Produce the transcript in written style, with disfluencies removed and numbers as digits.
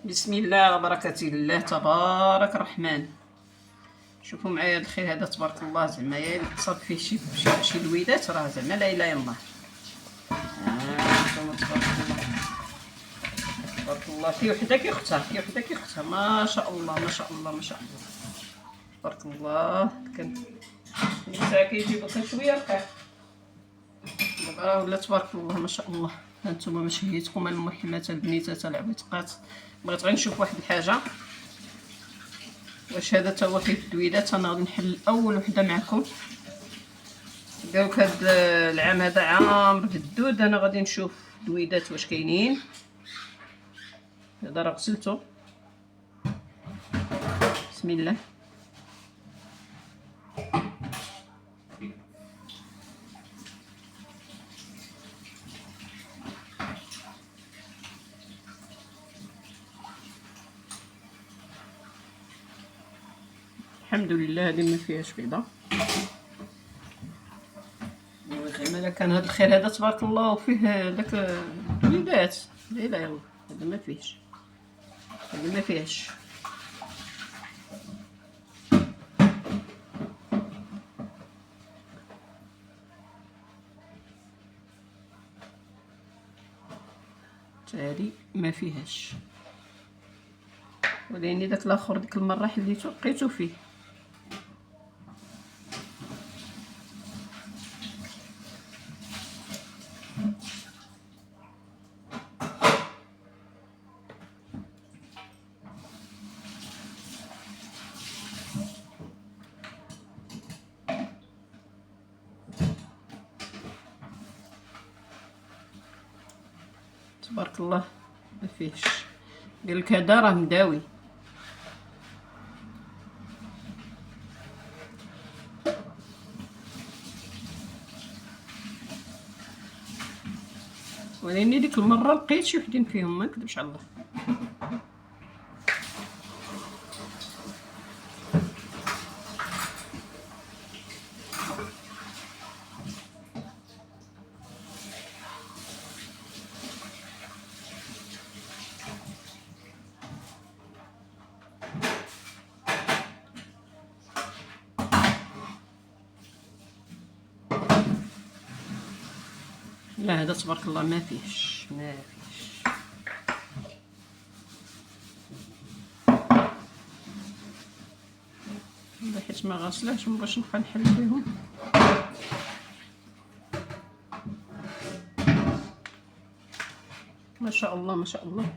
بسم الله وبركة الله تبارك الرحمن. شوفوا معايا هذا الخير هذا تبارك الله، زعما تصاب فيه شي لويدات، راه زعما لا اله الا الله. نتوما تبارك الله تبارك الله، في وحده كي اختها، في وحده كي اختها، ما شاء الله ما شاء الله ما شاء الله تبارك الله. كان النساء كيجيبو غير شويه رقيق، دابا راه ولا تبارك الله ما شاء الله. هانتوما مشهيتكم المحمات البنيتات العويتقات. بغيت غير نشوف واحد الحاجه، واش هذا تا هو فيه الدويدات. انا غادي نحل اول وحده معكم. قالك هاد العام هذا عام بالدود، انا غادي نشوف دويدات واش كاينين. هذا راه غسلته، بسم الله. الحمد لله هذه ما فيهاش بيضه. زعما كان هذا الخير هذا تبارك الله وفيه داك الوليدات، لا لا يلا هذا ما فيهش، هذا ما فيهش. تالي ما فيهاش، ولاني داك الاخر ديك المره حليتو لقيتو فيه. تبارك الله ما فيهش. قالك هذا راه مداوي. ولاني ديك المره لقيت شي وحدين فيهم، ما نكذبش على الله. لا هذا تبارك الله ما فيهش ما فيهش. حيت ما غاسلاش باش نبقى نحل بهم. ما شاء الله ما شاء الله.